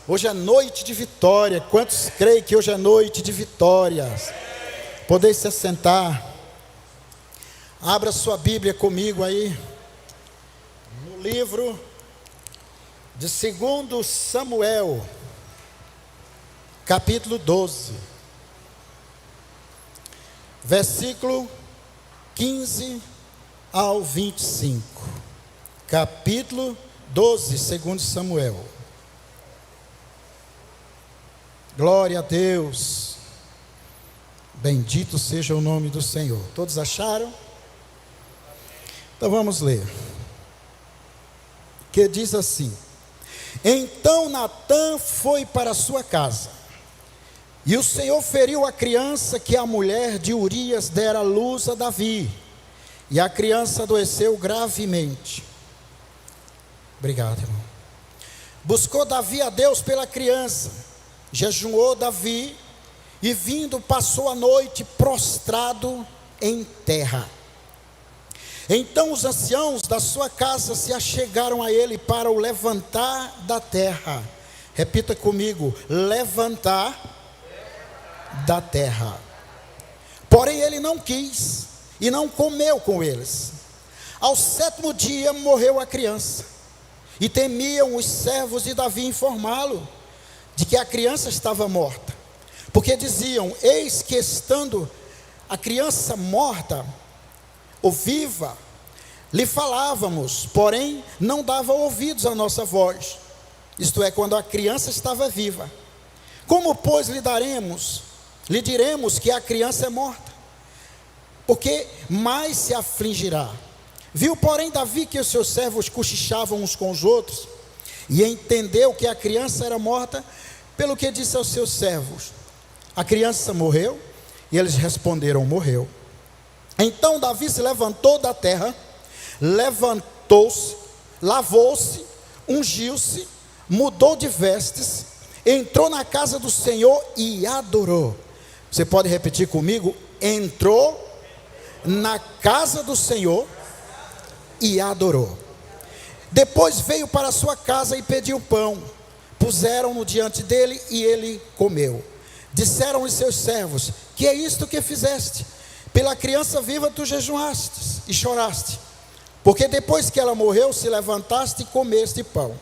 Hoje é noite de vitória. Quantos creem que hoje é noite de vitórias? Podem se assentar. Abra sua Bíblia comigo aí, no livro de 2 Samuel, capítulo 12, versículo 15 ao 25. Capítulo 12, 2 Samuel. Glória a Deus. Bendito seja o nome do Senhor. Todos acharam? Então vamos ler. Que diz assim: Então Natã foi para sua casa, e o Senhor feriu a criança que a mulher de Urias dera à luz a Davi, e a criança adoeceu gravemente. Obrigado, irmão. Buscou Davi a Deus pela criança. Jejuou Davi, e vindo passou a noite prostrado em terra. Então os anciãos da sua casa se achegaram a ele para o levantar da terra. Repita comigo: levantar da terra. Porém ele não quis, e não comeu com eles. Ao 7º dia morreu a criança, e temiam os servos de Davi informá-lo de que a criança estava morta, porque diziam: eis que estando a criança morta ou viva, lhe falávamos, porém não dava ouvidos à nossa voz. Isto é, quando a criança estava viva. Como, pois, lhe diremos que a criança é morta? Porque mais se afligirá. Viu, porém, Davi que os seus servos cochichavam uns com os outros, e entendeu que a criança era morta, pelo que disse aos seus servos: a criança morreu? E eles responderam: morreu. Então Davi se levantou da terra, levantou-se, lavou-se, ungiu-se, mudou de vestes, entrou na casa do Senhor e adorou. Você pode repetir comigo? Entrou na casa do Senhor e adorou. Depois veio para a sua casa e pediu pão. Puseram-no diante dele e ele comeu. Disseram-lhe seus servos: que é isto que fizeste? Pela criança viva tu jejuaste e choraste, porque depois que ela morreu se levantaste e comeste pão.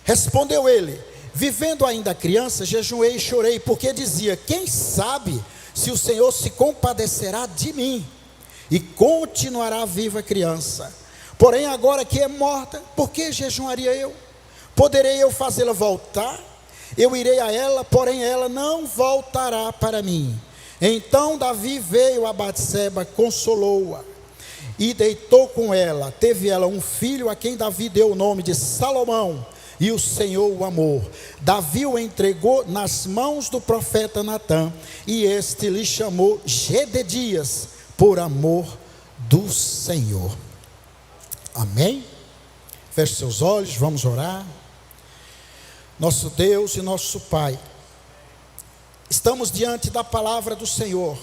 Respondeu ele: vivendo ainda a criança, jejuei e chorei, porque dizia: quem sabe se o Senhor se compadecerá de mim e continuará viva a criança. Porém agora que é morta, por que jejuaria eu? Poderei eu fazê-la voltar? Eu irei a ela, porém ela não voltará para mim. Então Davi veio a Batseba, consolou-a e deitou com ela. Teve ela um filho, a quem Davi deu o nome de Salomão, e o Senhor o amou. Davi o entregou nas mãos do profeta Natã, e este lhe chamou Gededias, por amor do Senhor. Amém? Feche seus olhos, vamos orar. Nosso Deus e nosso Pai, estamos diante da palavra do Senhor.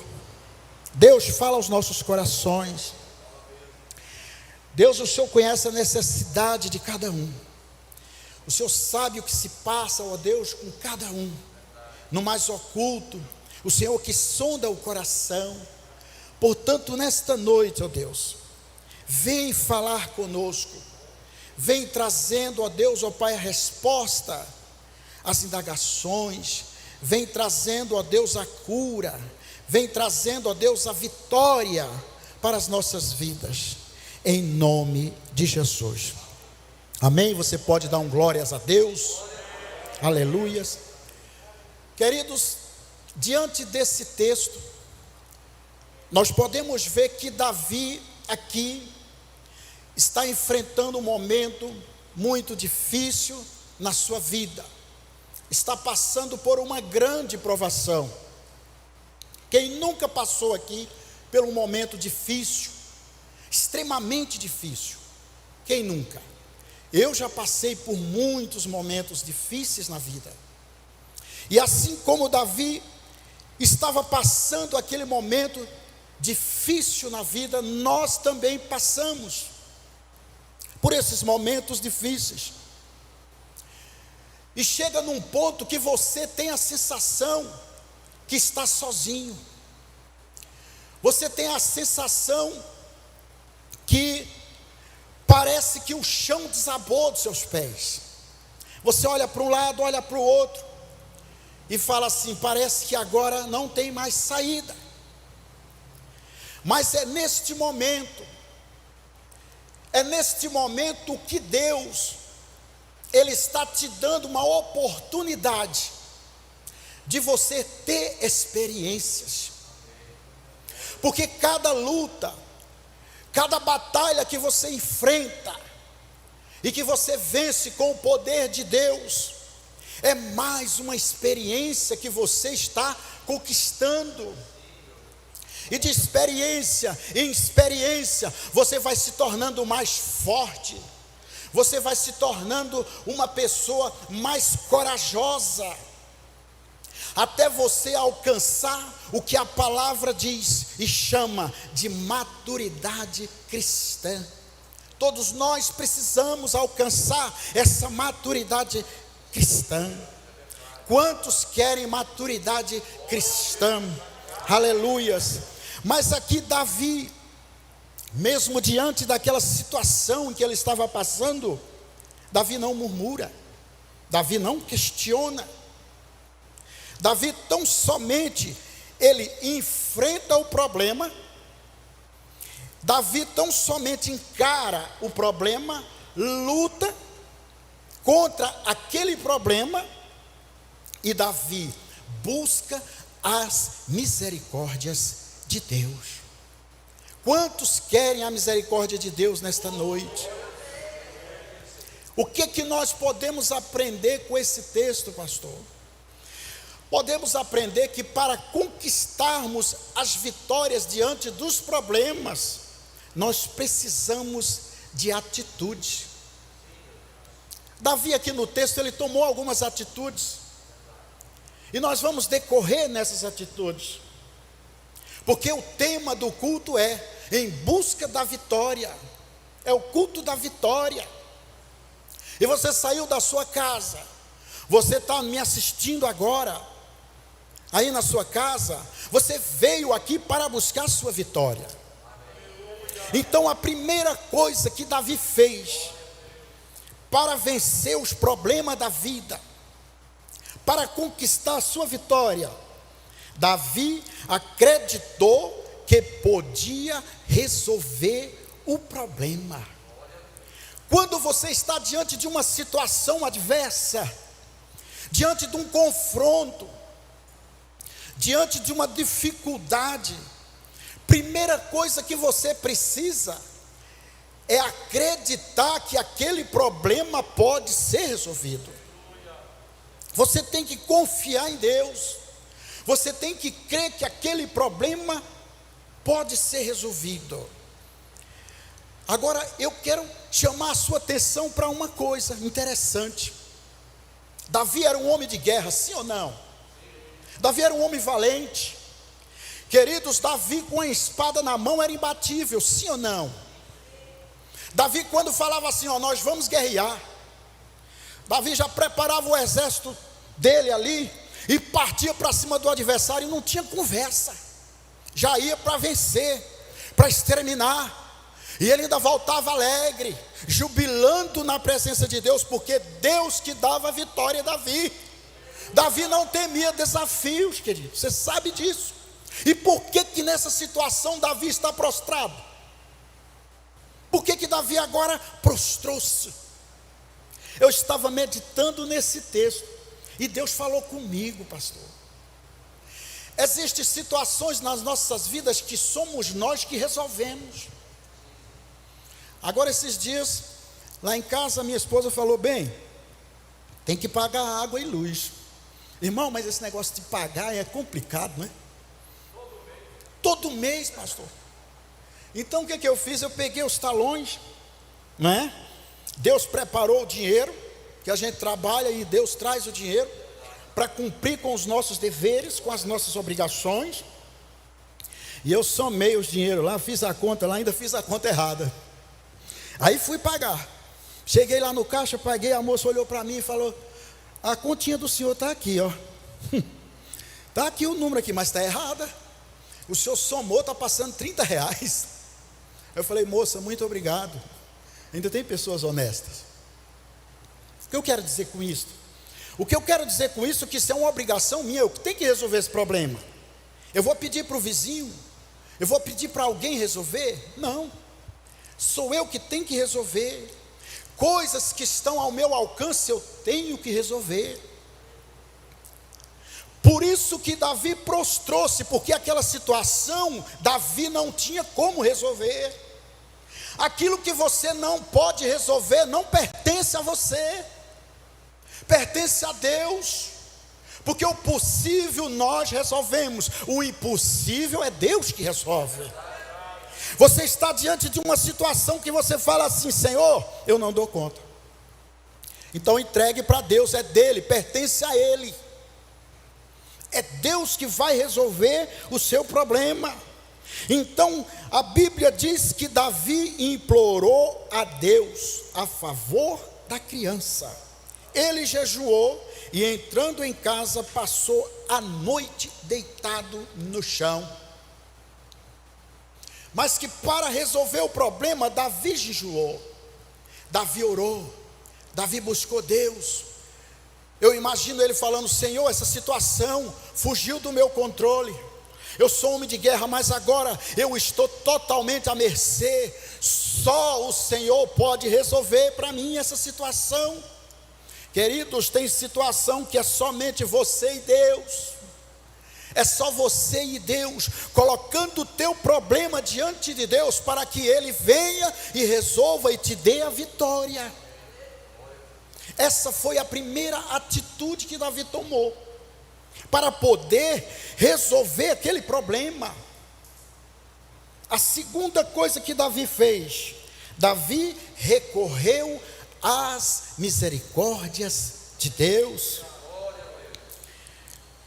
Deus, fala aos nossos corações. Deus, o Senhor conhece a necessidade de cada um. O Senhor sabe o que se passa, ó Deus, com cada um. No mais oculto, o Senhor que sonda o coração. Portanto, nesta noite, ó Deus, vem falar conosco. Vem trazendo, ó Deus, ó Pai, a resposta às indagações. Vem trazendo, ó Deus, a cura. Vem trazendo, ó Deus, a vitória para as nossas vidas. Em nome de Jesus. Amém? Você pode dar um glórias a Deus. Aleluias. Queridos, diante desse texto, nós podemos ver que Davi aqui está enfrentando um momento muito difícil na sua vida. Está passando por uma grande provação. Quem nunca passou aqui por um momento difícil, extremamente difícil? Quem nunca? Eu já passei por muitos momentos difíceis na vida. E assim como Davi estava passando aquele momento difícil na vida, nós também passamos por esses momentos difíceis. E chega num ponto que você tem a sensação que está sozinho. Você tem a sensação que parece que o chão desabou dos seus pés. Você olha para um lado, olha para o outro e fala assim: parece que agora não tem mais saída. Mas é neste momento que Deus, Ele está te dando uma oportunidade de você ter experiências. Porque cada luta, cada batalha que você enfrenta e que você vence com o poder de Deus, é mais uma experiência que você está conquistando. E de experiência em experiência, você vai se tornando mais forte, você vai se tornando uma pessoa mais corajosa, até você alcançar o que a palavra diz e chama de maturidade cristã. Todos nós precisamos alcançar essa maturidade cristã. Quantos querem maturidade cristã? Aleluias! Mas aqui Davi, mesmo diante daquela situação em que ele estava passando, Davi não murmura, Davi não questiona. Davi tão somente ele enfrenta o problema, Davi tão somente encara o problema, luta contra aquele problema, e Davi busca as misericórdias de Deus. Quantos querem a misericórdia de Deus nesta noite? O que nós podemos aprender com esse texto, pastor? Podemos aprender que para conquistarmos as vitórias diante dos problemas, nós precisamos de atitude. Davi aqui no texto, ele tomou algumas atitudes, e nós vamos decorrer nessas atitudes, porque o tema do culto é em busca da vitória, é o culto da vitória. E você saiu da sua casa, você está me assistindo agora, aí na sua casa, você veio aqui para buscar a sua vitória. Então a primeira coisa que Davi fez para vencer os problemas da vida, para conquistar a sua vitória, Davi acreditou que podia resolver o problema. Quando você está diante de uma situação adversa, diante de um confronto, diante de uma dificuldade, primeira coisa que você precisa é acreditar que aquele problema pode ser resolvido. Você tem que confiar em Deus, você tem que crer que aquele problema pode ser resolvido. Agora eu quero chamar a sua atenção para uma coisa interessante. Davi era um homem de guerra, sim ou não? Davi era um homem valente. Queridos, Davi com a espada na mão era imbatível, sim ou não? Davi, quando falava assim, nós vamos guerrear, Davi já preparava o exército dele ali e partia para cima do adversário, e não tinha conversa, já ia para vencer, para exterminar. E ele ainda voltava alegre, jubilando na presença de Deus, porque Deus que dava a vitória a Davi. Davi não temia desafios, querido, você sabe disso. E por que nessa situação Davi está prostrado? Por que Davi agora prostrou-se? Eu estava meditando nesse texto e Deus falou comigo, pastor. Existem situações nas nossas vidas que somos nós que resolvemos. Agora esses dias, lá em casa, minha esposa falou: bem, tem que pagar água e luz. Irmão, mas esse negócio de pagar é complicado, né? Todo mês, pastor. Então o que eu fiz? Eu peguei os talões, né? Deus preparou o dinheiro, que a gente trabalha e Deus traz o dinheiro para cumprir com os nossos deveres, com as nossas obrigações. E eu somei os dinheiros lá, fiz a conta lá, ainda fiz a conta errada. Aí fui pagar. Cheguei lá no caixa, paguei, a moça olhou para mim e falou: a continha do senhor está aqui, ó. Está aqui o número aqui, mas está errada. O senhor somou, está passando R$30. Eu falei, moça, muito obrigado. Ainda tem pessoas honestas. O que eu quero dizer com isso? O que eu quero dizer com isso é que isso é uma obrigação minha, eu tenho que resolver esse problema. Eu vou pedir para o vizinho? Eu vou pedir para alguém resolver? Não. Sou eu que tenho que resolver. Coisas que estão ao meu alcance, eu tenho que resolver. Por isso que Davi prostrou-se, porque aquela situação, Davi não tinha como resolver. Aquilo que você não pode resolver, não pertence a você, pertence a Deus, porque o possível nós resolvemos, o impossível é Deus que resolve. Você está diante de uma situação que você fala assim, Senhor, eu não dou conta. Então entregue para Deus, é dele, pertence a ele. É Deus que vai resolver o seu problema. Então a Bíblia diz que Davi implorou a Deus a favor da criança. Ele jejuou e entrando em casa passou a noite deitado no chão. Mas que para resolver o problema, Davi jejuou, Davi orou, Davi buscou Deus. Eu imagino ele falando, Senhor, essa situação fugiu do meu controle. Eu sou homem de guerra, mas agora eu estou totalmente à mercê. Só o Senhor pode resolver para mim essa situação. Queridos, tem situação que é somente você e Deus. É só você e Deus, colocando o teu problema diante de Deus, para que Ele venha e resolva e te dê a vitória. Essa foi a primeira atitude que Davi tomou, para poder resolver aquele problema. A segunda coisa que Davi fez, Davi recorreu às misericórdias de Deus.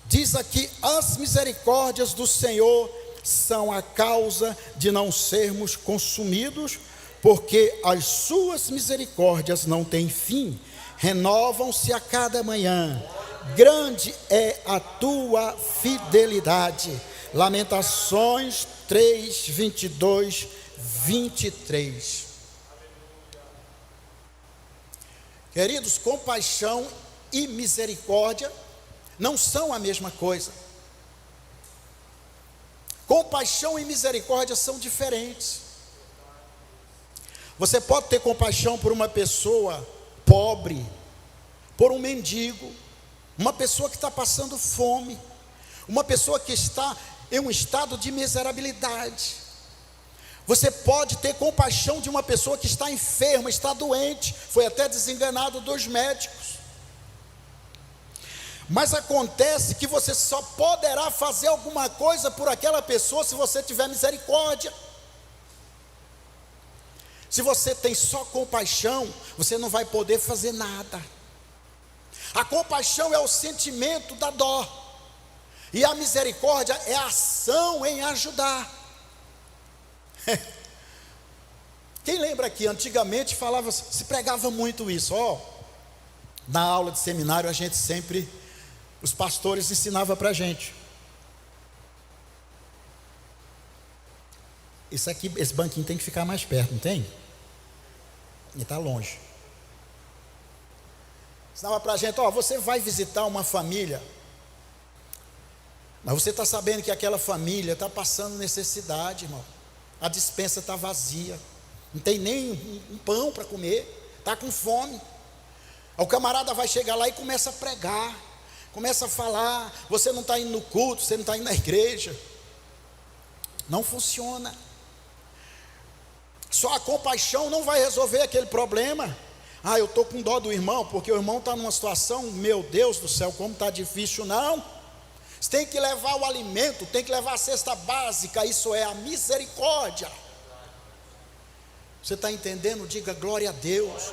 Diz aqui, as misericórdias do Senhor são a causa de não sermos consumidos, porque as suas misericórdias não têm fim, renovam-se a cada manhã. Grande é a tua fidelidade. Lamentações 3, 22, 23. Queridos, compaixão e misericórdia não são a mesma coisa. Compaixão e misericórdia são diferentes. Você pode ter compaixão por uma pessoa pobre, por um mendigo, uma pessoa que está passando fome, uma pessoa que está em um estado de miserabilidade. Você pode ter compaixão de uma pessoa que está enferma, está doente, foi até desenganado dos médicos. Mas acontece que você só poderá fazer alguma coisa por aquela pessoa se você tiver misericórdia. Se você tem só compaixão, você não vai poder fazer nada. A compaixão é o sentimento da dó, e a misericórdia é a ação em ajudar. Quem lembra aqui, antigamente falava, se pregava muito isso, na aula de seminário a gente sempre, os pastores ensinavam para a gente. Isso aqui, esse banquinho tem que ficar mais perto, não tem? Ele está longe. Ensinava para a gente, você vai visitar uma família, mas você está sabendo que aquela família está passando necessidade, irmão. A despensa está vazia, não tem nem um pão para comer, está com fome. O camarada vai chegar lá e começa a pregar, começa a falar, você não está indo no culto, você não está indo na igreja. Não funciona. Só a compaixão não vai resolver aquele problema. Eu estou com dó do irmão, porque o irmão está numa situação, meu Deus do céu, como está difícil. Não, você tem que levar o alimento, tem que levar a cesta básica, isso é a misericórdia. Você está entendendo? Diga glória a Deus.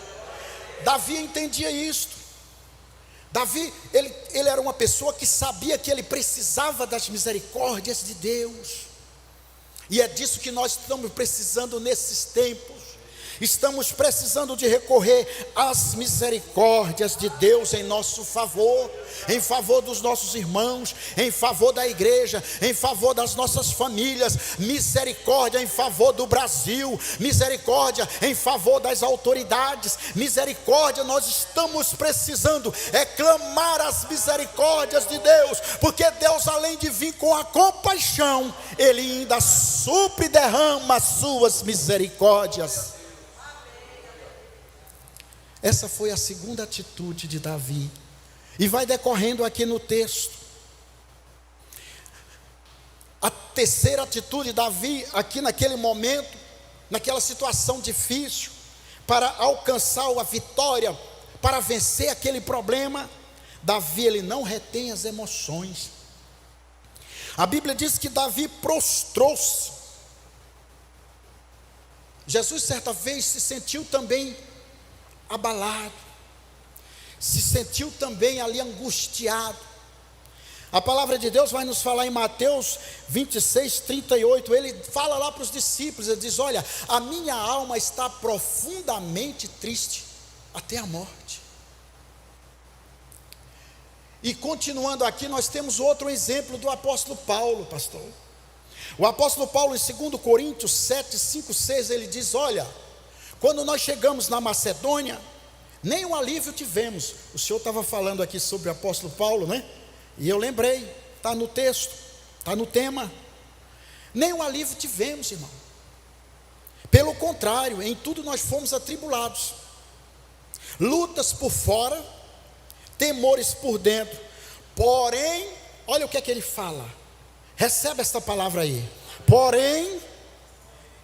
Davi entendia isto. Davi, ele era uma pessoa que sabia que ele precisava das misericórdias de Deus. E é disso que nós estamos precisando nesses tempos. Estamos precisando de recorrer às misericórdias de Deus em nosso favor, em favor dos nossos irmãos, em favor da igreja, em favor das nossas famílias, misericórdia em favor do Brasil, misericórdia em favor das autoridades, misericórdia. Nós estamos precisando clamar as misericórdias de Deus, porque Deus, além de vir com a compaixão, Ele ainda supre e derrama as suas misericórdias. Essa foi a segunda atitude de Davi, e vai decorrendo aqui no texto. A terceira atitude de Davi, aqui naquele momento, naquela situação difícil, para alcançar a vitória, para vencer aquele problema, Davi, ele não retém as emoções. A Bíblia diz que Davi prostrou-se. Jesus certa vez se sentiu também abalado, se sentiu também ali angustiado. A palavra de Deus vai nos falar em Mateus 26, 38, ele fala lá para os discípulos, ele diz: olha, a minha alma está profundamente triste, até a morte. E continuando aqui, nós temos outro exemplo do apóstolo Paulo, pastor. O apóstolo Paulo, em 2 Coríntios 7, 5, 6, ele diz: olha, quando nós chegamos na Macedônia, nenhum alívio tivemos. O senhor estava falando aqui sobre o apóstolo Paulo, né? E eu lembrei, está no texto, está no tema. Nenhum alívio tivemos, irmão. Pelo contrário, em tudo nós fomos atribulados. Lutas por fora, temores por dentro. Porém, olha o que é que ele fala. Recebe esta palavra aí. Porém,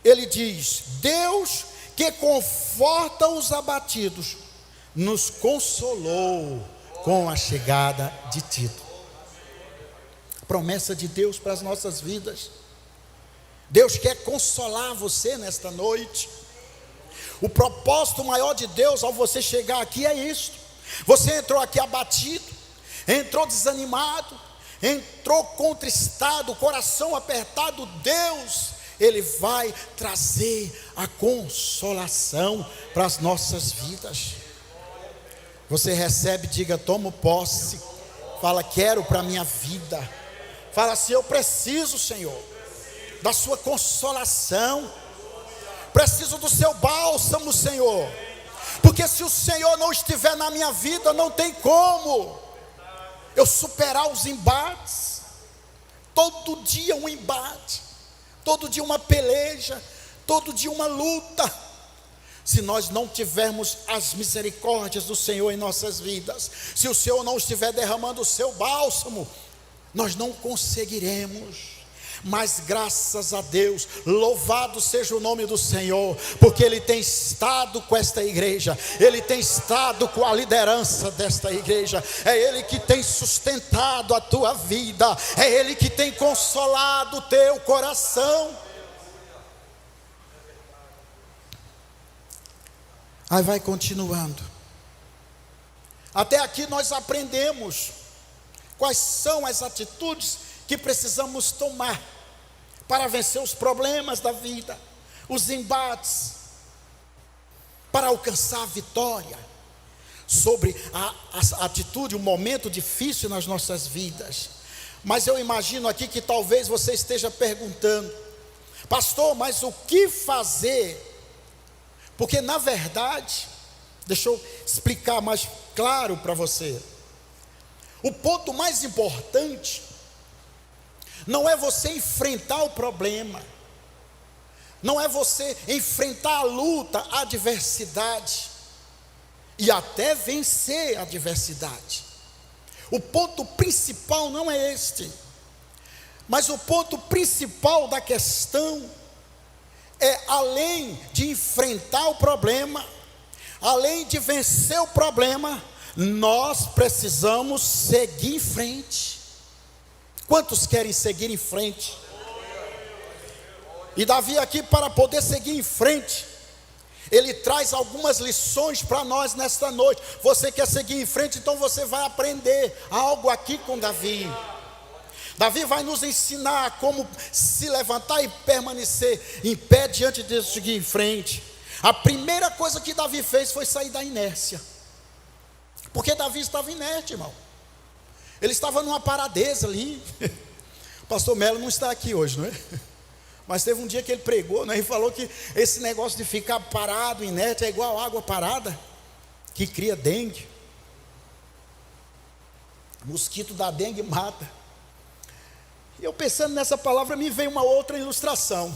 ele diz: Deus que conforta os abatidos, nos consolou com a chegada de Tito. Promessa de Deus para as nossas vidas. Deus quer consolar você nesta noite. O propósito maior de Deus ao você chegar aqui é isto. Você entrou aqui abatido, entrou desanimado, entrou contristado, coração apertado. Deus, Ele vai trazer a consolação para as nossas vidas. Você recebe, diga: tomo posse. Fala: quero para a minha vida. Fala assim: eu preciso, Senhor, da sua consolação. Preciso do seu bálsamo, Senhor. Porque se o Senhor não estiver na minha vida, não tem como eu superar os embates. Todo dia um embate, todo dia uma peleja, todo dia uma luta. Se nós não tivermos as misericórdias do Senhor em nossas vidas, se o Senhor não estiver derramando o seu bálsamo, nós não conseguiremos. Mas graças a Deus, louvado seja o nome do Senhor, porque Ele tem estado com esta igreja, Ele tem estado com a liderança desta igreja, é Ele que tem sustentado a tua vida, é Ele que tem consolado o teu coração. Aí vai continuando. Até aqui nós aprendemos quais são as atitudes que precisamos tomar para vencer os problemas da vida, os embates, para alcançar a vitória sobre a atitude, um momento difícil nas nossas vidas. Mas eu imagino aqui que talvez você esteja perguntando: pastor, mas o que fazer? Porque na verdade, deixa eu explicar mais claro para você. O ponto mais importante não é você enfrentar o problema, não é você enfrentar a luta, a adversidade, e até vencer a adversidade. O ponto principal não é este, mas o ponto principal da questão é, além de enfrentar o problema, além de vencer o problema, nós precisamos seguir em frente. Quantos querem seguir em frente? E Davi aqui, para poder seguir em frente, ele traz algumas lições para nós nesta noite. Você quer seguir em frente, então você vai aprender algo aqui com Davi. Davi vai nos ensinar como se levantar e permanecer em pé diante de Deus, seguir em frente. A primeira coisa que Davi fez foi sair da inércia. Porque Davi estava inerte, irmão. Ele estava numa paradeza ali. O pastor Melo não está aqui hoje, não é? Mas teve um dia que ele pregou, né, e falou que esse negócio de ficar parado, inerte, é igual água parada, que cria dengue. Mosquito da dengue mata. E eu pensando nessa palavra, me veio uma outra ilustração.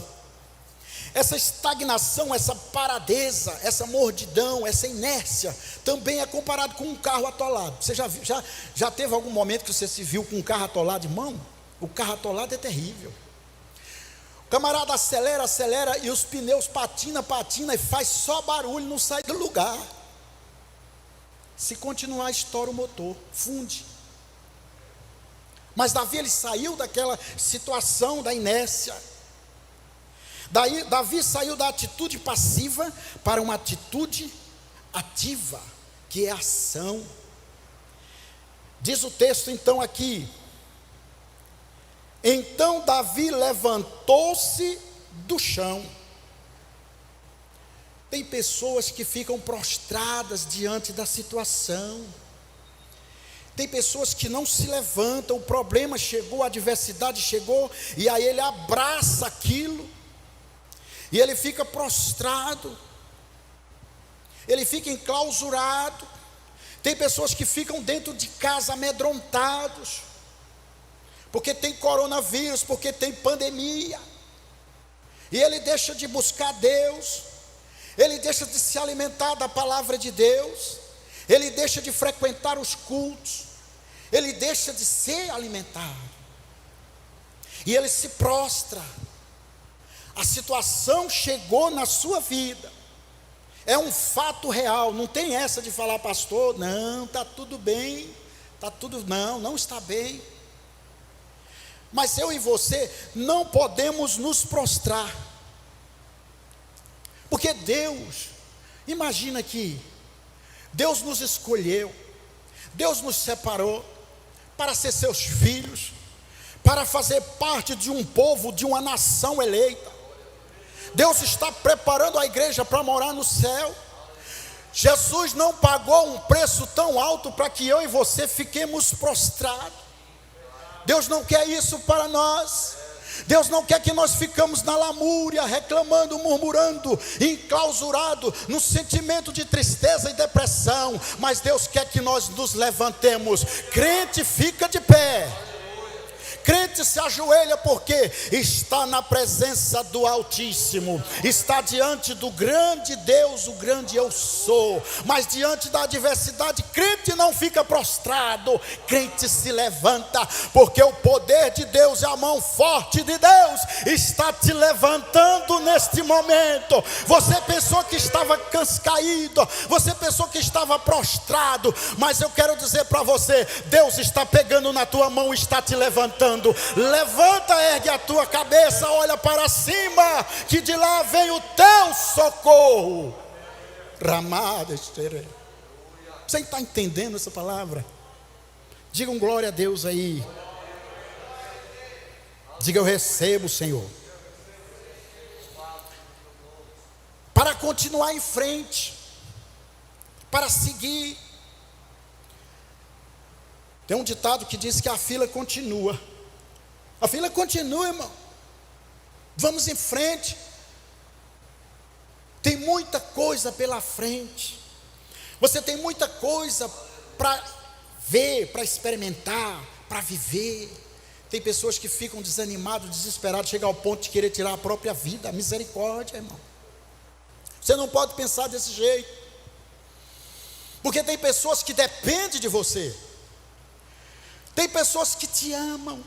Essa estagnação, essa paradeza, essa mordidão, essa inércia, também é comparado com um carro atolado. Você já teve algum momento que você se viu com um carro atolado, irmão? O carro atolado é terrível. O camarada acelera e os pneus patina e faz só barulho, não sai do lugar. Se continuar, estoura o motor, funde. Mas Davi, ele saiu daquela situação da inércia. Davi saiu da atitude passiva para uma atitude ativa, que é ação. Diz o texto então aqui: então Davi levantou-se do chão. Tem pessoas que ficam prostradas diante da situação. Tem pessoas que não se levantam, o problema chegou, a adversidade chegou, e aí ele abraça aquilo, e ele fica prostrado, ele fica enclausurado. Tem pessoas que ficam dentro de casa amedrontados, porque tem coronavírus, porque tem pandemia, e ele deixa de buscar Deus, ele deixa de se alimentar da palavra de Deus, ele deixa de frequentar os cultos, ele deixa de ser alimentado, e ele se prostra. A situação chegou na sua vida, é um fato real, não tem essa de falar, pastor, não, está tudo bem, não está bem. Mas eu e você não podemos nos prostrar, porque Deus, imagina que Deus nos escolheu, Deus nos separou para ser seus filhos, para fazer parte de um povo, de uma nação eleita. Deus está preparando a igreja para morar no céu. Jesus não pagou um preço tão alto para que eu e você fiquemos prostrados. Deus não quer isso para nós. Deus não quer que nós ficamos na lamúria, reclamando, murmurando, enclausurado, no sentimento de tristeza e depressão. Mas Deus quer que nós nos levantemos. Crente fica de pé. Crente se ajoelha porque está na presença do Altíssimo, está diante do grande Deus, o grande eu sou. Mas diante da adversidade, crente não fica prostrado, crente se levanta, porque o poder de Deus e a mão forte de Deus está te levantando neste momento. Você pensou que estava caído, você pensou que estava prostrado, mas eu quero dizer para você, Deus está pegando na tua mão e está te levantando. Levanta, ergue a tua cabeça, olha para cima, que de lá vem o teu socorro. Você está entendendo essa palavra? Diga um glória a Deus aí. Diga: eu recebo, Senhor. Para continuar em frente, para seguir. Tem um ditado que diz que a fila continua. A fila continua, irmão. Vamos em frente. Tem muita coisa pela frente. Você tem muita coisa para ver, para experimentar, para viver. Tem pessoas que ficam desanimadas, desesperadas, chegam ao ponto de querer tirar a própria vida. Misericórdia, irmão. Você não pode pensar desse jeito, porque tem pessoas que dependem de você. Tem pessoas que te amam.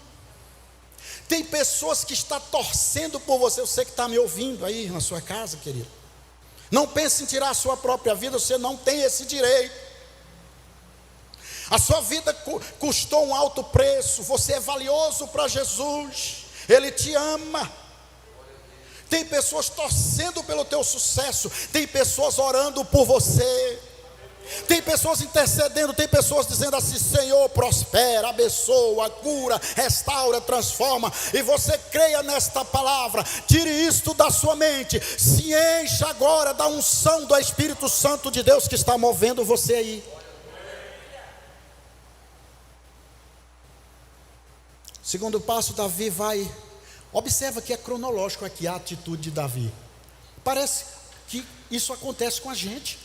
Tem pessoas que estão torcendo por você. Você que está me ouvindo aí na sua casa, querido, não pense em tirar a sua própria vida. Você não tem esse direito. A sua vida custou um alto preço. Você é valioso para Jesus. Ele te ama. Tem pessoas torcendo pelo teu sucesso. Tem pessoas orando por você. Tem pessoas intercedendo, tem pessoas dizendo assim: Senhor, prospera, abençoa, cura, restaura, transforma. E você creia nesta palavra, tire isto da sua mente, se encha agora da unção do Espírito Santo de Deus que está movendo você aí. Segundo passo, Davi vai, observa que é cronológico aqui a atitude de Davi. Parece que isso acontece com a gente.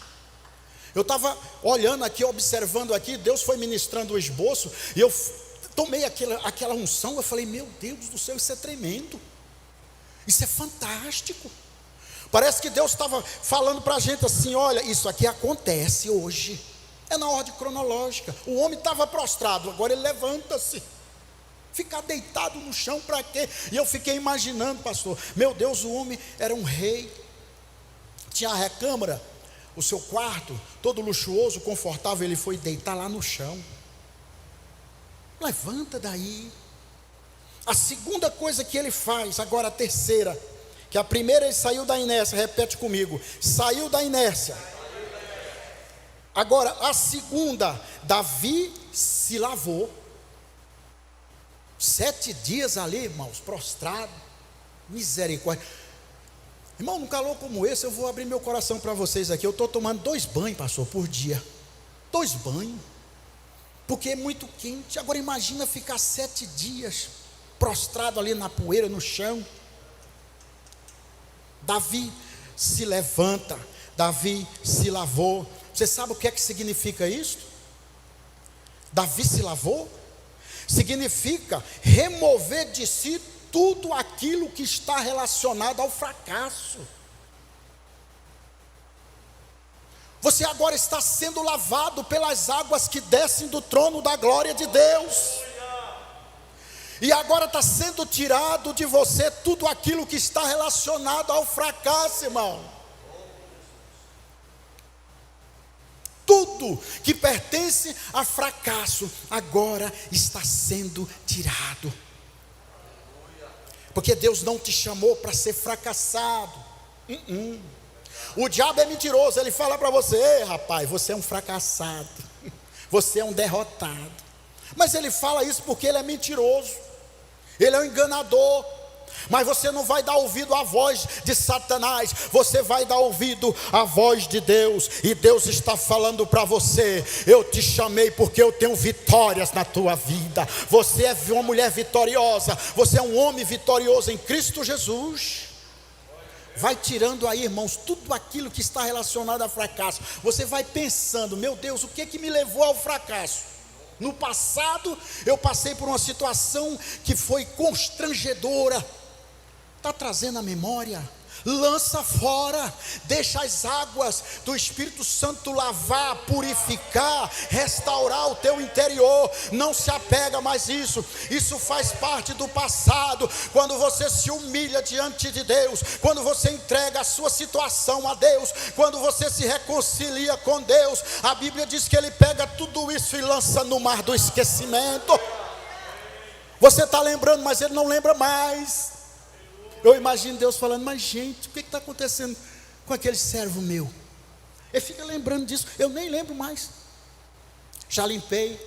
Eu estava olhando aqui, observando aqui, Deus foi ministrando o esboço, e eu tomei aquela unção, eu falei: meu Deus do céu, isso é tremendo, isso é fantástico. Parece que Deus estava falando para a gente assim: olha, isso aqui acontece hoje, é na ordem cronológica. O homem estava prostrado, agora ele levanta-se. Ficar deitado no chão para quê? E eu fiquei imaginando, pastor, meu Deus, o homem era um rei, tinha a recâmara, o seu quarto, todo luxuoso, confortável, ele foi deitar lá no chão. Levanta daí. A segunda coisa que ele faz, agora a terceira, que a primeira ele saiu da inércia, repete comigo, saiu da inércia. Agora a segunda, Davi se lavou. 7 dias ali, irmãos, prostrado, misericórdia. Irmão, num calor como esse, eu vou abrir meu coração para vocês aqui. Eu estou tomando 2 banhos, pastor, por dia. 2 banhos, porque é muito quente. Agora imagina ficar 7 dias prostrado ali na poeira, no chão. Davi se levanta, Davi se lavou. Você sabe o que é que significa isso? Davi se lavou significa remover de si tudo aquilo que está relacionado ao fracasso. Você agora está sendo lavado pelas águas que descem do trono da glória de Deus. E agora está sendo tirado de você tudo aquilo que está relacionado ao fracasso, irmão. Tudo que pertence a fracasso agora está sendo tirado. Porque Deus não te chamou para ser fracassado. O diabo é mentiroso, ele fala para você: ei, rapaz, você é um fracassado, você é um derrotado. Mas ele fala isso porque ele é mentiroso, ele é um enganador. Mas você não vai dar ouvido à voz de Satanás, você vai dar ouvido à voz de Deus. E Deus está falando para você: eu te chamei porque eu tenho vitórias na tua vida. Você é uma mulher vitoriosa, você é um homem vitorioso em Cristo Jesus. Vai tirando aí, irmãos, tudo aquilo que está relacionado a fracasso. Você vai pensando: meu Deus, o que me levou ao fracasso? No passado eu passei por uma situação que foi constrangedora. Está trazendo a memória? Lança fora, deixa as águas do Espírito Santo lavar, purificar, restaurar o teu interior. Não se apega mais isso, isso faz parte do passado. Quando você se humilha diante de Deus, quando você entrega a sua situação a Deus, quando você se reconcilia com Deus, a Bíblia diz que Ele pega tudo isso e lança no mar do esquecimento. Você está lembrando, mas Ele não lembra mais. Eu imagino Deus falando: mas gente, o que está acontecendo com aquele servo meu? Ele fica lembrando disso, eu nem lembro mais. Já limpei,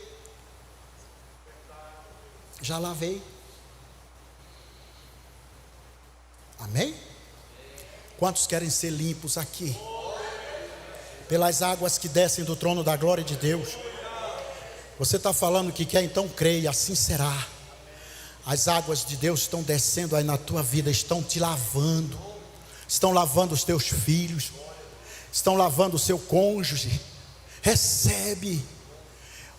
já lavei. Amém? Quantos querem ser limpos aqui? Pelas águas que descem do trono da glória de Deus. Você está falando que quer, então creia, assim será. As águas de Deus estão descendo aí na tua vida, estão te lavando, estão lavando os teus filhos, estão lavando o seu cônjuge. Recebe.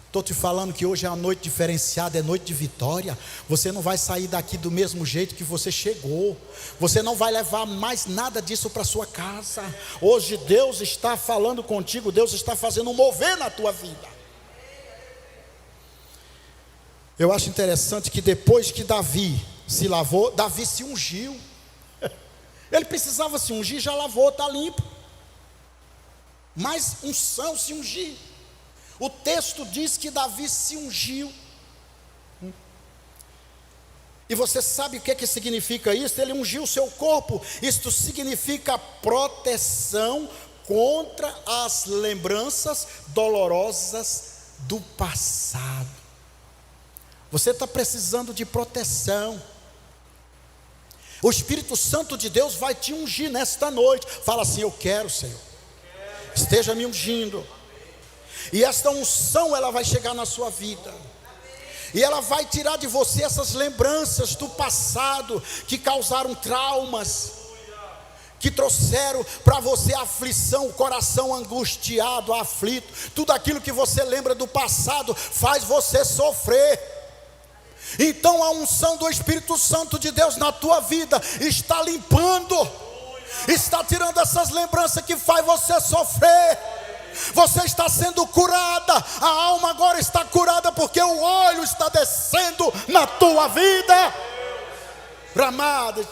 Estou te falando que hoje é uma noite diferenciada, é noite de vitória. Você não vai sair daqui do mesmo jeito que você chegou. Você não vai levar mais nada disso para sua casa. Hoje Deus está falando contigo, Deus está fazendo um mover na tua vida. Eu acho interessante que depois que Davi se lavou, Davi se ungiu. Ele precisava se ungir, já lavou, está limpo. Mas unção, se ungir. O texto diz que Davi se ungiu. E você sabe o que significa isso? Ele ungiu o seu corpo. Isto significa proteção contra as lembranças dolorosas do passado. Você está precisando de proteção. O Espírito Santo de Deus vai te ungir nesta noite. Fala assim: eu quero, Senhor, esteja me ungindo. E esta unção, ela vai chegar na sua vida, e ela vai tirar de você essas lembranças do passado, que causaram traumas, que trouxeram para você aflição, o coração angustiado, aflito. Tudo aquilo que você lembra do passado faz você sofrer. Então a unção do Espírito Santo de Deus na tua vida está limpando, está tirando essas lembranças que faz você sofrer. Você está sendo curada, a alma agora está curada, porque o óleo está descendo na tua vida. Ramada,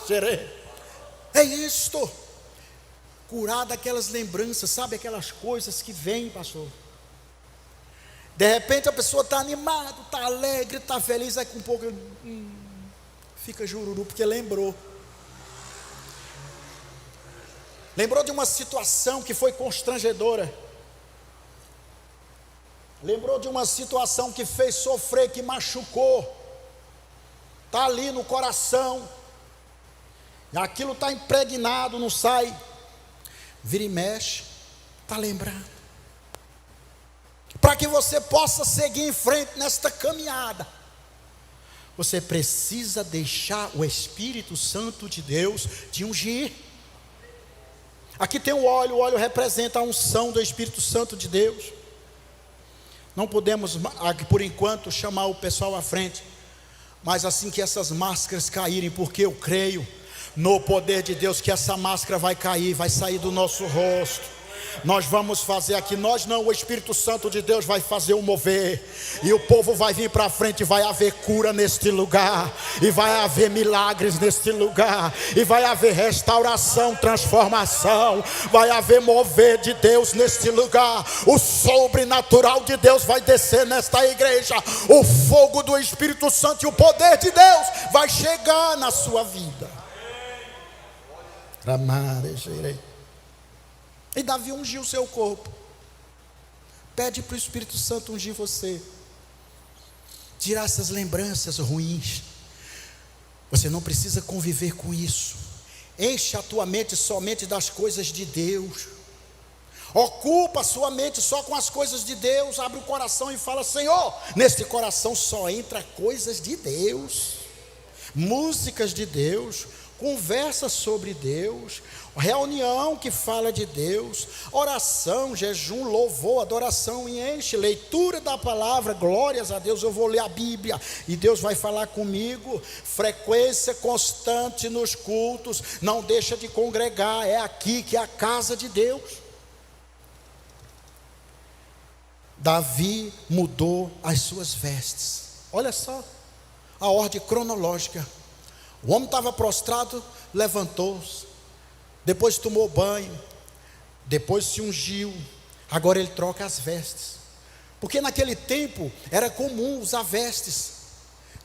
é isto, curar daquelas lembranças, sabe, aquelas coisas que vêm, pastor. De repente a pessoa está animada, está alegre, está feliz, aí com um pouco fica jururu, porque lembrou de uma situação que foi constrangedora, lembrou de uma situação que fez sofrer, que machucou, está ali no coração, e aquilo está impregnado, não sai, vira e mexe, está lembrando. Para que você possa seguir em frente nesta caminhada, você precisa deixar o Espírito Santo de Deus te ungir. Aqui tem o óleo representa a unção do Espírito Santo de Deus. Não podemos, por enquanto, chamar o pessoal à frente, mas assim que essas máscaras caírem, porque eu creio no poder de Deus, que essa máscara vai cair, vai sair do nosso rosto. Nós vamos fazer aqui, nós não, o Espírito Santo de Deus vai fazer o mover, e o povo vai vir para frente, vai haver cura neste lugar, e vai haver milagres neste lugar, e vai haver restauração, transformação, vai haver mover de Deus neste lugar. O sobrenatural de Deus vai descer nesta igreja, o fogo do Espírito Santo e o poder de Deus vai chegar na sua vida. E Davi ungiu o seu corpo. Pede para o Espírito Santo ungir você, tirar essas lembranças ruins. Você não precisa conviver com isso. Enche a tua mente somente das coisas de Deus. Ocupa a sua mente só com as coisas de Deus. Abre o coração e fala: Senhor, neste coração só entra coisas de Deus, músicas de Deus, conversa sobre Deus, reunião que fala de Deus, oração, jejum, louvor, adoração, e enche, leitura da palavra, glórias a Deus. Eu vou ler a Bíblia e Deus vai falar comigo. Frequência constante nos cultos, não deixa de congregar, é aqui que é a casa de Deus. Davi mudou as suas vestes. Olha só a ordem cronológica. O homem estava prostrado, levantou-se, depois tomou banho, depois se ungiu, agora ele troca as vestes, porque naquele tempo era comum usar vestes,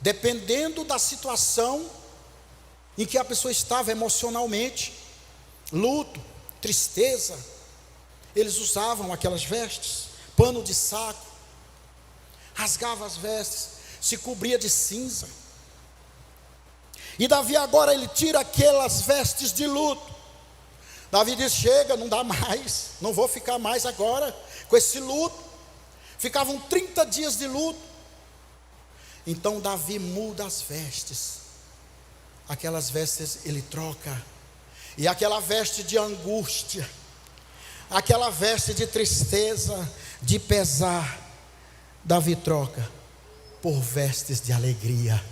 dependendo da situação em que a pessoa estava emocionalmente, luto, tristeza, eles usavam aquelas vestes, pano de saco, rasgava as vestes, se cobria de cinza. E Davi agora ele tira aquelas vestes de luto. Davi diz: chega, não dá mais, não vou ficar mais agora com esse luto. Ficavam 30 dias de luto. Então Davi muda as vestes. Aquelas vestes ele troca. E aquela veste de angústia, aquela veste de tristeza, de pesar, Davi troca por vestes de alegria,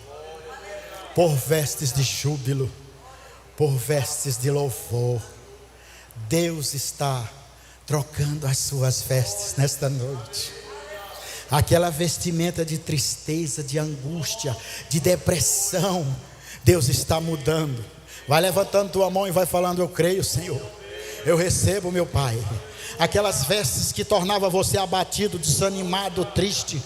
por vestes de júbilo, por vestes de louvor. Deus está trocando as suas vestes nesta noite. Aquela vestimenta de tristeza, de angústia, de depressão, Deus está mudando. Vai levantando tua mão e vai falando: eu creio, Senhor, eu recebo, meu Pai. Aquelas vestes que tornavam você abatido, desanimado, triste,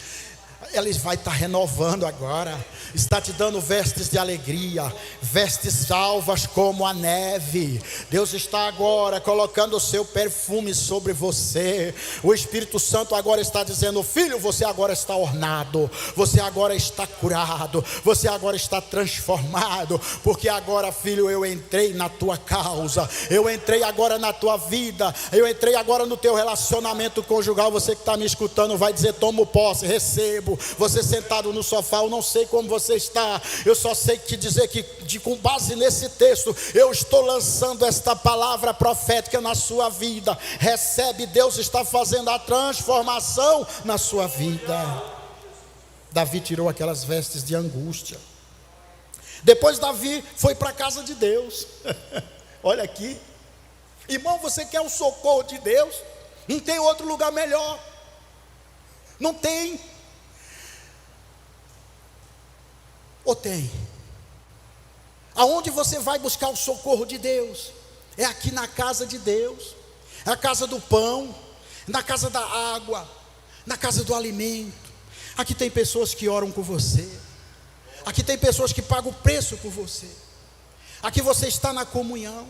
Ele vai estar renovando agora, está te dando vestes de alegria, vestes alvas como a neve. Deus está agora colocando o seu perfume sobre você. O Espírito Santo agora está dizendo: filho, você agora está ornado, você agora está curado, você agora está transformado, porque agora, filho, eu entrei na tua causa, eu entrei agora na tua vida, eu entrei agora no teu relacionamento conjugal. Você que está me escutando vai dizer: tomo posse, recebo. Você sentado no sofá, eu não sei como você está, eu só sei te dizer que com base nesse texto, eu estou lançando esta palavra profética na sua vida. Recebe, Deus está fazendo a transformação na sua vida. Davi tirou aquelas vestes de angústia. Depois Davi foi para a casa de Deus. Olha aqui, irmão, você quer o socorro de Deus? Não tem outro lugar melhor, não tem. Ou tem? Aonde você vai buscar o socorro de Deus? É aqui na casa de Deus, é a casa do pão, na casa da água, na casa do alimento. Aqui tem pessoas que oram por você, aqui tem pessoas que pagam o preço por você, aqui você está na comunhão.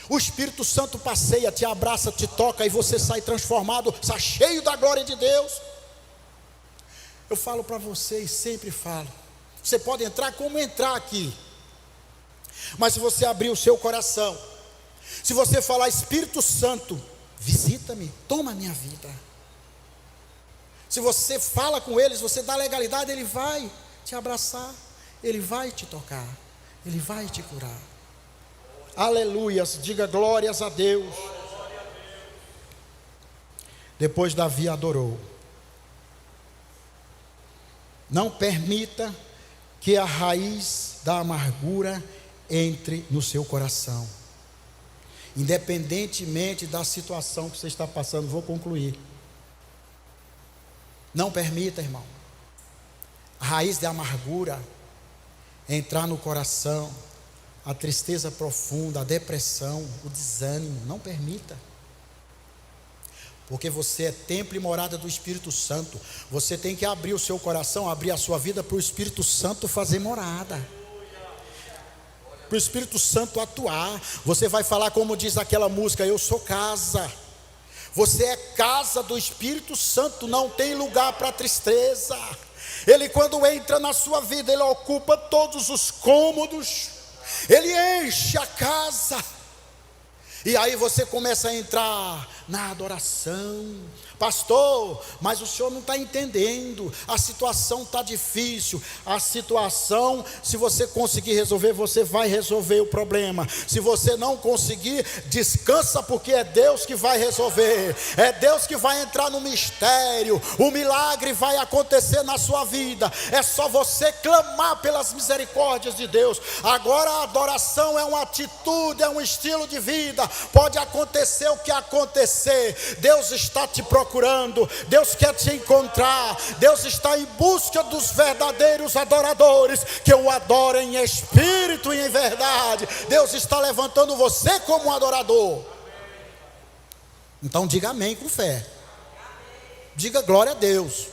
O Espírito Santo passeia, te abraça, te toca, e você sai transformado, sai cheio da glória de Deus. Eu falo para vocês, sempre falo, você pode entrar como entrar aqui, mas se você abrir o seu coração, se você falar: Espírito Santo, visita-me, toma a minha vida. Se você fala com eles, você dá legalidade, ele vai te abraçar, ele vai te tocar, ele vai te curar. Aleluias, diga glórias a Deus. Depois Davi adorou. Não permita que a raiz da amargura entre no seu coração, independentemente da situação que você está passando. Vou concluir. Não permita, irmão, a raiz da amargura entrar no coração, a tristeza profunda, a depressão, o desânimo. Não permita, porque você é templo e morada do Espírito Santo. Você tem que abrir o seu coração, abrir a sua vida para o Espírito Santo fazer morada, para o Espírito Santo atuar. Você vai falar como diz aquela música: eu sou casa. Você é casa do Espírito Santo, não tem lugar para tristeza. Ele, quando entra na sua vida, ele ocupa todos os cômodos, ele enche a casa. E aí você começa a entrar na adoração. Pastor, mas o senhor não está entendendo, a situação está difícil. A situação, se você conseguir resolver, você vai resolver o problema. Se você não conseguir, descansa, porque é Deus que vai resolver, é Deus que vai entrar no mistério. O milagre vai acontecer na sua vida, é só você clamar pelas misericórdias de Deus. Agora a adoração é uma atitude, é um estilo de vida. Pode acontecer o que acontecer, Deus está te procurando, Deus quer te encontrar. Deus está em busca dos verdadeiros adoradores, que o adorem em espírito e em verdade. Deus está levantando você como um adorador. Então diga amém com fé, diga glória a Deus,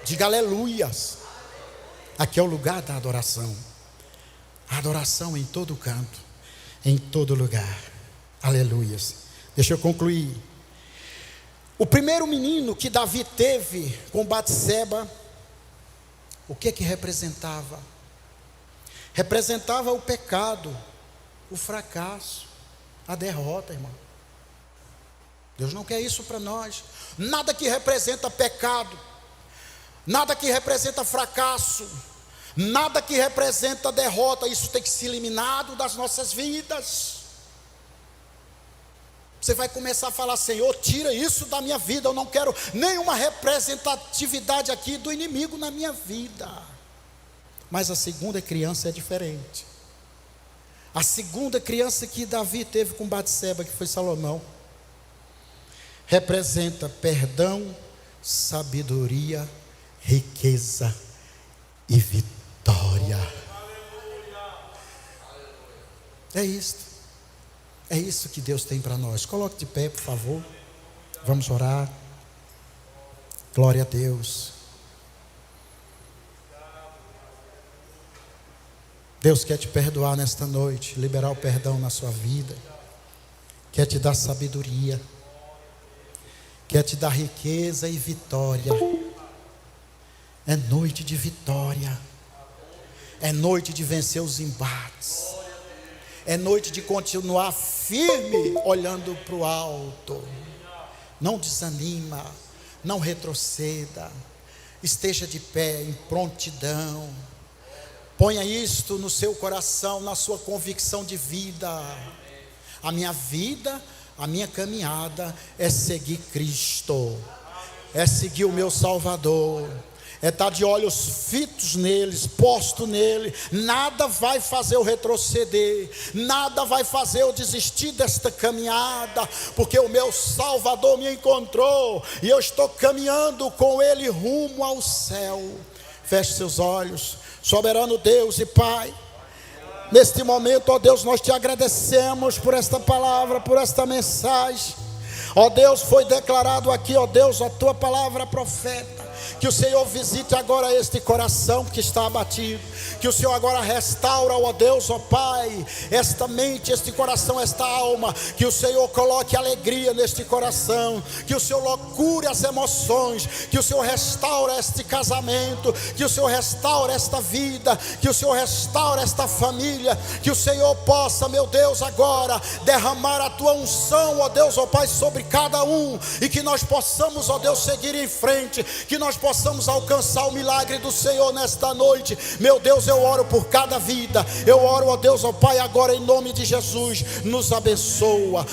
diga aleluias. Aqui é o lugar da adoração, a adoração em todo canto, em todo lugar. Aleluias. Deixa eu concluir. O primeiro menino que Davi teve com Batseba, o que representava? Representava o pecado, o fracasso, a derrota, irmão. Deus não quer isso para nós. Nada que representa pecado, nada que representa fracasso, nada que representa derrota, isso tem que ser eliminado das nossas vidas. Você vai começar a falar: Senhor, tira isso da minha vida, eu não quero nenhuma representatividade aqui do inimigo na minha vida. Mas a segunda criança é diferente. A segunda criança que Davi teve com Batseba, que foi Salomão, representa perdão, sabedoria, riqueza e vitória. É isto. É isso que Deus tem para nós. Coloque de pé, por favor. Vamos orar. Glória a Deus. Deus quer te perdoar nesta noite, liberar o perdão na sua vida, quer te dar sabedoria, quer te dar riqueza e vitória. É noite de vitória, é noite de vencer os embates, é noite de continuar firme, olhando para o alto. Não desanima, não retroceda, esteja de pé em prontidão. Ponha isto no seu coração, na sua convicção de vida. A minha vida, a minha caminhada é seguir Cristo, é seguir o meu Salvador, é estar de olhos fitos neles, posto nele. Nada vai fazer eu retroceder, nada vai fazer eu desistir desta caminhada, porque o meu Salvador me encontrou e eu estou caminhando com ele rumo ao céu. Feche seus olhos. Soberano Deus e Pai, neste momento, ó Deus, nós te agradecemos por esta palavra, por esta mensagem. Ó Deus, foi declarado aqui, ó Deus, a tua palavra profeta. Que o Senhor visite agora este coração que está abatido. Que o Senhor agora restaura, ó Deus, ó Pai, esta mente, este coração, esta alma. Que o Senhor coloque alegria neste coração. Que o Senhor cure as emoções. Que o Senhor restaure este casamento. Que o Senhor restaure esta vida. Que o Senhor restaure esta família. Que o Senhor possa, meu Deus, agora derramar a tua unção, ó Deus, ó Pai, sobre cada um. E que nós possamos, ó Deus, seguir em frente. Que nós possamos alcançar o milagre do Senhor nesta noite. Meu Deus, eu oro por cada vida. Eu oro, ó Deus, ó Pai, agora em nome de Jesus. Nos abençoa,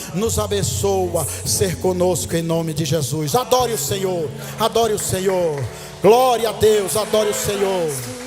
ser conosco em nome de Jesus. Adore o Senhor, adore o Senhor. Glória a Deus, adore o Senhor.